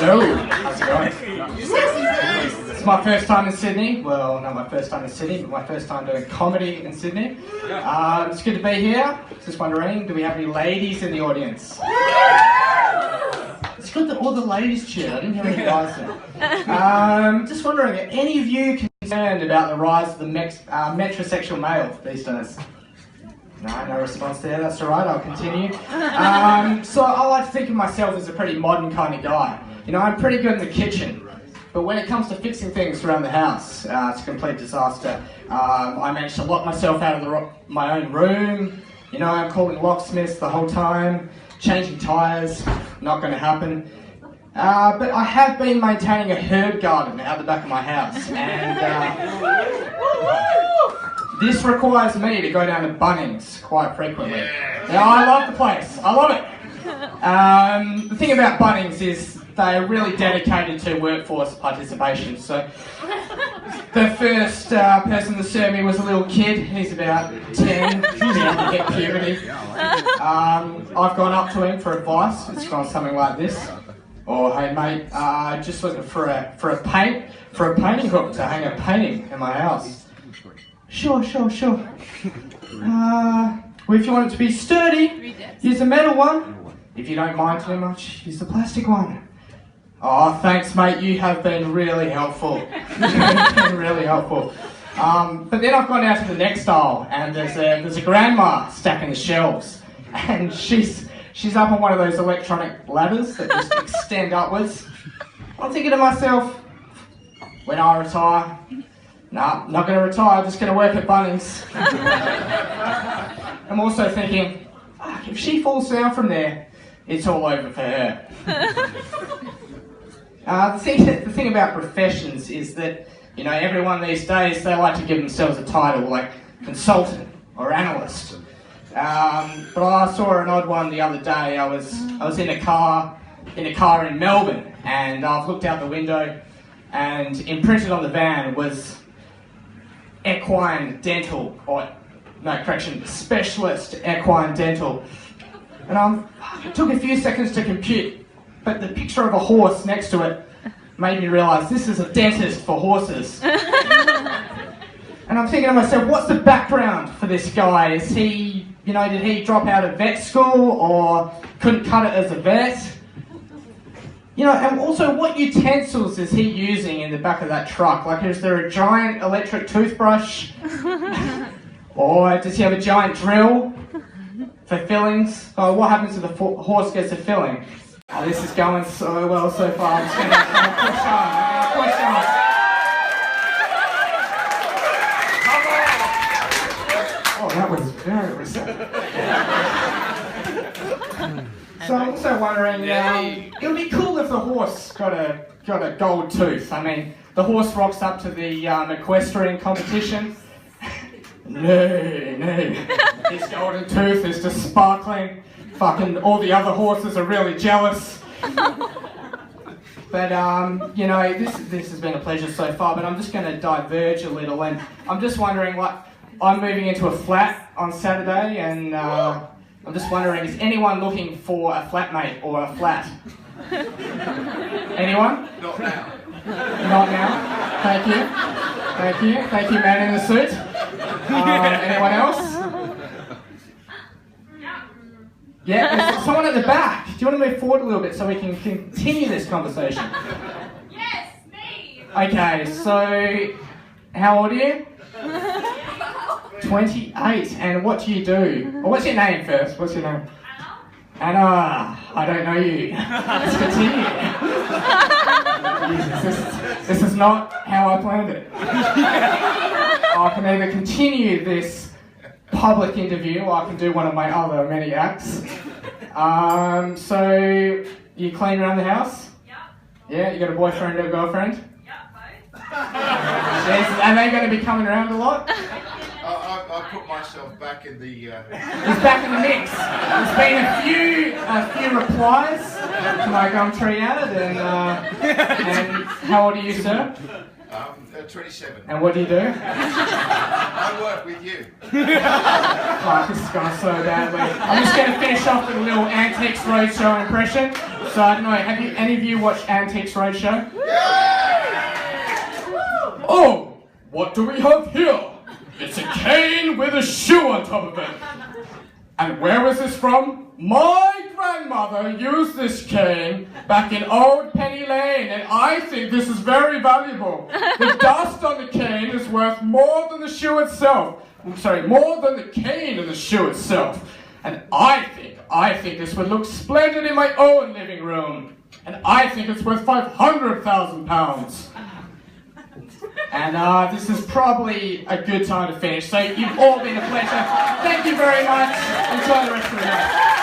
Hello, how's it going? It's my first time in Sydney. Well, not my first time in Sydney, but my first time doing comedy in Sydney. It's good to be here. Just wondering, do we have any ladies in the audience? It's good that all the ladies cheer. I didn't hear any guys there. Just wondering, are any of you concerned about the rise of the metrosexual male these days? No response there, that's alright, I'll continue. So I like to think of myself as a pretty modern kind of guy. You know, I'm pretty good in the kitchen, but when it comes to fixing things around the house, it's a complete disaster. I managed to lock myself out of my own room. You know, I'm calling locksmiths the whole time, changing tyres, not going to happen. But I have been maintaining a herb garden out the back of my house, and this requires me to go down to Bunnings quite frequently. Yeah, I love the place. I love it. The thing about Bunnings is they're really dedicated to workforce participation. So the first person to serve me was a little kid. He's about 10. He's about to hit puberty. I've gone up to him for advice. It's gone something like this. Or, hey mate, just looking for a painting hook to hang a painting in my house. Sure. Well, if you want it to be sturdy, use a metal one. If you don't mind too much, use the plastic one. Oh, thanks, mate. You have been really helpful. You've been really helpful. But then I've gone down to the next aisle, and there's a grandma stacking the shelves, and she's up on one of those electronic ladders that just extend upwards. I'm thinking to myself, when I retire. Nah, not going to retire, just going to work at Bunnings. I'm also thinking, fuck, if she falls down from there, it's all over for her. The thing about professions is that, you know, everyone these days, they like to give themselves a title like consultant or analyst. But I saw an odd one the other day. I was in a car in Melbourne, and I've looked out the window, and imprinted on the van was equine dental, specialist equine dental. And it took a few seconds to compute, but the picture of a horse next to it made me realise this is a dentist for horses. And I'm thinking to myself, what's the background for this guy? Is he, did he drop out of vet school or couldn't cut it as a vet? And also, what utensils is he using in the back of that truck? Like, is there a giant electric toothbrush? Or does he have a giant drill for fillings? Oh, what happens if the horse gets a filling? Oh, this is going so well so far. I'm just going to push on. Oh, that was very receptive. So I'm also wondering, it would be cool if the horse got a gold tooth. I mean, the horse rocks up to the equestrian competition. No. His golden tooth is just sparkling. Fucking all the other horses are really jealous. But, this has been a pleasure so far, but I'm just going to diverge a little, and I'm just wondering, I'm moving into a flat on Saturday, and I'm just wondering, is anyone looking for a flatmate or a flat? Anyone? Not now. Not now? Thank you, man in the suit. Anyone else? Yeah, there's someone at the back. Do you want to move forward a little bit so we can continue this conversation? Yes, me! Okay, so how old are you? 28, and what do you do? Well, what's your name first? What's your name? Anna, I don't know you. Let's continue. Jesus, this is not how I planned it. I can either continue this public interview or I can do one of my other many acts. So, you clean around the house? Yep. Yeah, you got a boyfriend or a girlfriend? Yep, both. Are they going to be coming around a lot? I put myself back in the... He's back in the mix. There's been a few replies to my Gumtree ad, and how old are you, sir? 27. And what do you do? I work with you. Oh, this is going so badly. I'm just going to finish off with a little Antiques Roadshow impression. So I don't know, have you any of you watched Antiques Roadshow? Oh, what do we have here? It's a cane with a shoe on top of it. And where is this from? My grandmother used this cane back in Old Penny Lane, and I think this is very valuable. The dust on the cane is worth more than the shoe itself. I'm sorry, more than the cane in the shoe itself. And I think this would look splendid in my own living room. And I think it's worth £500,000. And this is probably a good time to finish. So you've all been a pleasure. Thank you very much. Enjoy the rest of the night.